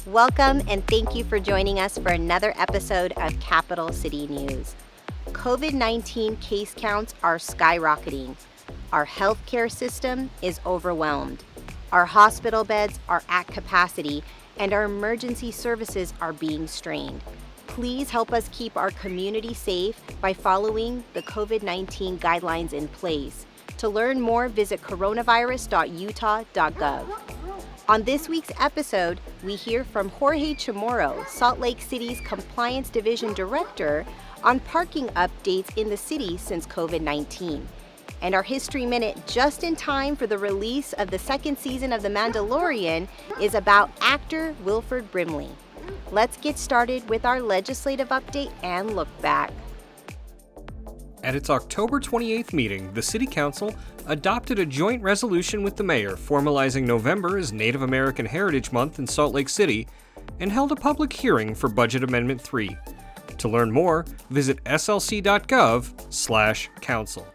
Welcome and thank you for joining us for another episode of Capital City News. COVID-19 case counts are skyrocketing. Our healthcare system is overwhelmed. Our hospital beds are at capacity and our emergency services are being strained. Please help us keep our community safe by following the COVID-19 guidelines in place. To learn more, visit coronavirus.utah.gov. On this week's episode, we hear from Jorge Chamorro, Salt Lake City's Compliance Division Director, on parking updates in the city since COVID-19. And our History Minute, just in time for the release of the second season of The Mandalorian, is about actor Wilford Brimley. Let's get started with our legislative update and look back. At its October 28th meeting, the City Council adopted a joint resolution with the mayor formalizing November as Native American Heritage Month in Salt Lake City and held a public hearing for Budget Amendment 3. To learn more, visit slc.gov/council.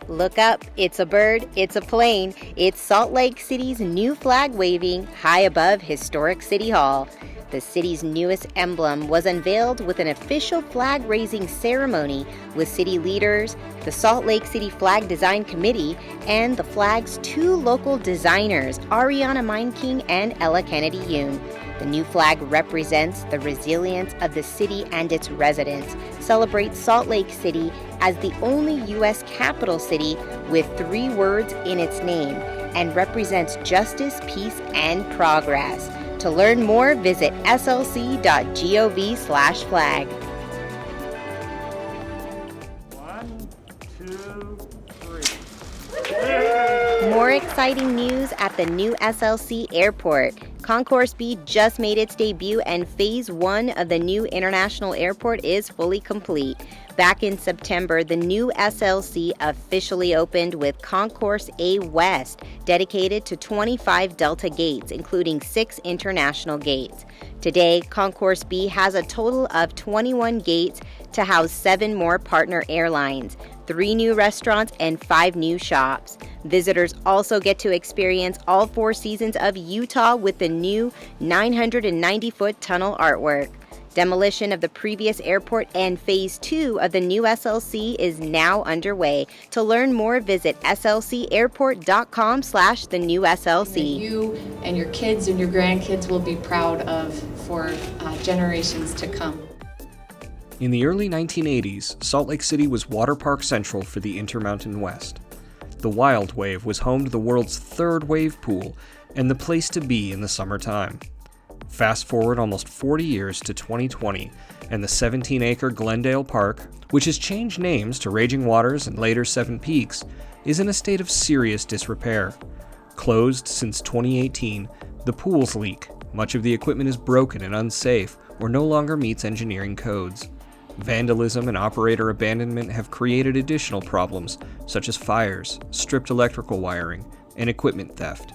Look up, it's a bird, it's a plane. It's Salt Lake City's new flag waving high above historic City Hall. The city's newest emblem was unveiled with an official flag-raising ceremony with city leaders, the Salt Lake City Flag Design Committee, and the flag's two local designers, Ariana Meinking and Ella Kennedy Yoon. The new flag represents the resilience of the city and its residents, celebrates Salt Lake City as the only U.S. capital city with 3 words in its name, and represents justice, peace, and progress. To learn more, visit slc.gov/flag. 1, 2, 3. More exciting news at the new SLC airport. Concourse B just made its debut and Phase 1 of the new international airport is fully complete. Back in September, the new SLC officially opened with Concourse A West, dedicated to 25 Delta gates, including 6 international gates. Today, Concourse B has a total of 21 gates to house 7 more partner airlines, 3 new restaurants, and 5 new shops. Visitors also get to experience all 4 seasons of Utah with the new 990-foot tunnel artwork. Demolition of the previous airport and Phase 2 of the new SLC is now underway. To learn more, visit slcairport.com/the new SLC. You and your kids and your grandkids will be proud of for generations to come. In the early 1980s, Salt Lake City was water park central for the Intermountain West. The Wild Wave was home to the world's 3rd wave pool and the place to be in the summertime. Fast forward almost 40 years to 2020, and the 17-acre Glendale Park, which has changed names to Raging Waters and later Seven Peaks, is in a state of serious disrepair. Closed since 2018, the pools leak, much of the equipment is broken and unsafe or no longer meets engineering codes. Vandalism and operator abandonment have created additional problems, such as fires, stripped electrical wiring, and equipment theft.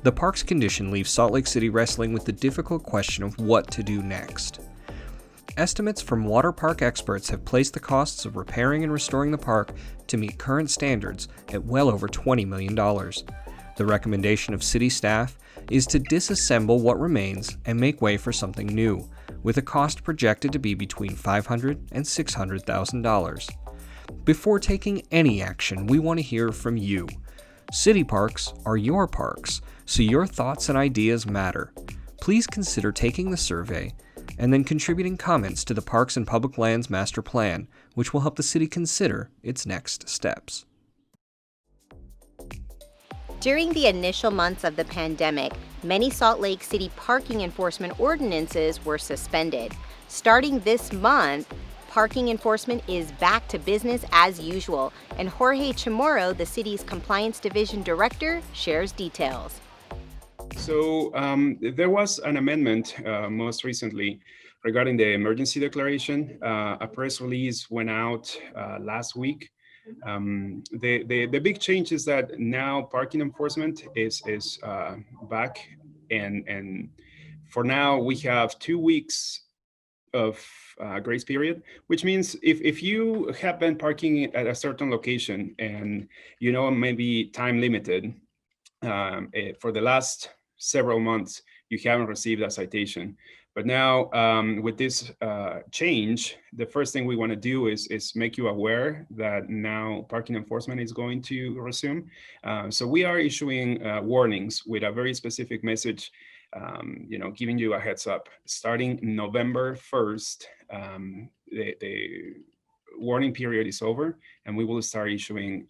The park's condition leaves Salt Lake City wrestling with the difficult question of what to do next. Estimates from water park experts have placed the costs of repairing and restoring the park to meet current standards at well over $20 million. The recommendation of city staff is to disassemble what remains and make way for something new, with a cost projected to be between $500,000 and $600,000. Before taking any action, we want to hear from you. City parks are your parks, so your thoughts and ideas matter. Please consider taking the survey and then contributing comments to the Parks and Public Lands Master Plan, which will help the city consider its next steps. During the initial months of the pandemic, many Salt Lake City parking enforcement ordinances were suspended. Starting this month, parking enforcement is back to business as usual, and Jorge Chamorro, the city's Compliance Division Director, shares details. So there was an amendment most recently regarding the emergency declaration. A press release went out last week. The big change is that now parking enforcement is back, and for now we have 2 weeks of grace period, which means if you have been parking at a certain location and maybe time limited for the last several months, you haven't received a citation. But now with this change, the first thing we want to do is make you aware that now parking enforcement is going to resume. So we are issuing warnings with a very specific message, giving you a heads up. Starting November 1st, the warning period is over, and we will start issuing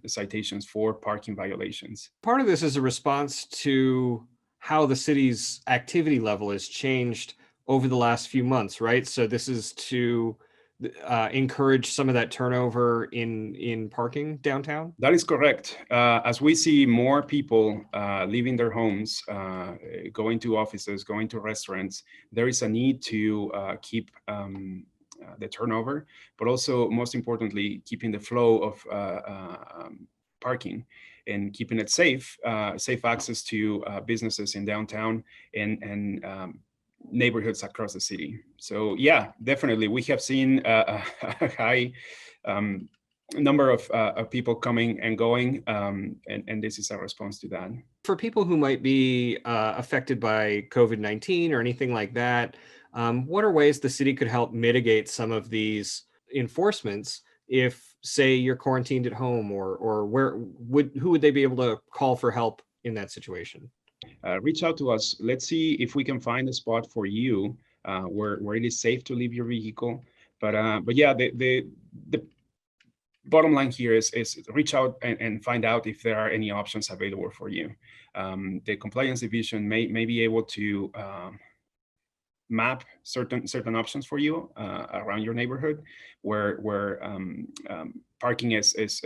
citations for parking violations. Part of this is a response to how the city's activity level has changed over the last few months, right? So this is to encourage some of that turnover in parking downtown? That is correct. As we see more people leaving their homes, going to offices, going to restaurants, there is a need to keep the turnover, but also, most importantly, keeping the flow of parking and keeping it safe access to businesses in downtown and neighborhoods across the city. So yeah, definitely, we have seen a high number of people coming and going, and this is a response to that. For people who might be affected by COVID-19 or anything like that, what are ways the city could help mitigate some of these enforcements if, say, you're quarantined at home, or who would they be able to call for help in that situation? Reach out to us. Let's see if we can find a spot for you where it is safe to leave your vehicle. But yeah, the bottom line here is reach out and find out if there are any options available for you. The compliance division may be able to map certain options for you around your neighborhood where parking is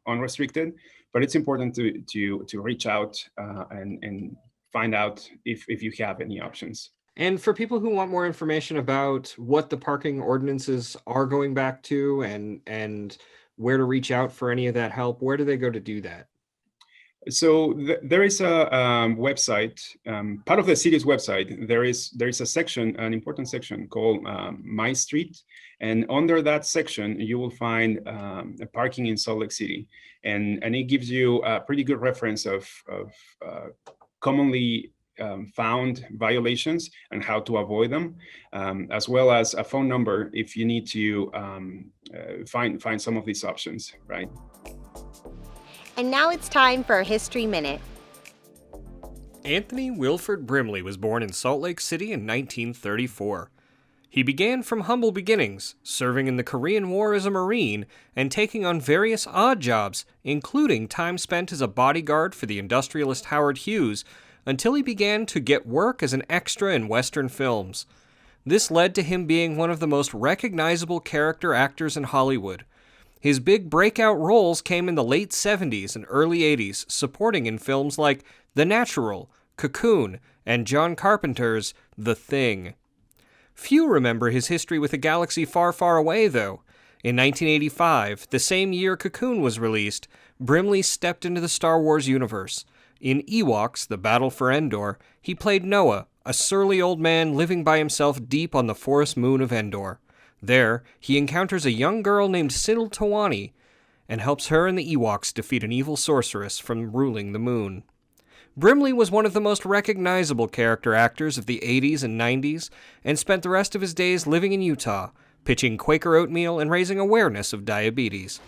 unrestricted, but it's important to reach out and find out if you have any options. And for people who want more information about what the parking ordinances are going back to and where to reach out for any of that help, where do they go to do that? So there is a website, part of the city's website. There is a section, an important section called My Street, and under that section you will find parking in Salt Lake City, and it gives you a pretty good reference of commonly found violations and how to avoid them, as well as a phone number if you need to find some of these options, right? And now it's time for a History Minute. Anthony Wilford Brimley was born in Salt Lake City in 1934. He began from humble beginnings, serving in the Korean War as a Marine and taking on various odd jobs, including time spent as a bodyguard for the industrialist Howard Hughes, until he began to get work as an extra in Western films. This led to him being one of the most recognizable character actors in Hollywood. His big breakout roles came in the late 70s and early 80s, supporting in films like The Natural, Cocoon, and John Carpenter's The Thing. Few remember his history with a galaxy far, far away, though. In 1985, the same year Cocoon was released, Brimley stepped into the Star Wars universe. In Ewoks, The Battle for Endor, he played Noah, a surly old man living by himself deep on the forest moon of Endor. There, he encounters a young girl named Sidel Tawani and helps her and the Ewoks defeat an evil sorceress from ruling the moon. Brimley was one of the most recognizable character actors of the 80s and 90s and spent the rest of his days living in Utah, pitching Quaker oatmeal and raising awareness of diabetes.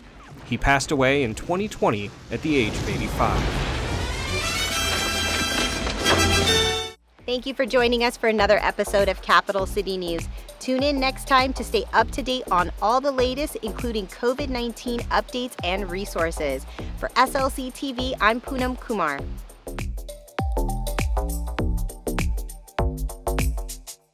He passed away in 2020 at the age of 85. Thank you for joining us for another episode of Capital City News. Tune in next time to stay up to date on all the latest, including COVID-19 updates and resources. For SLC TV, I'm Poonam Kumar.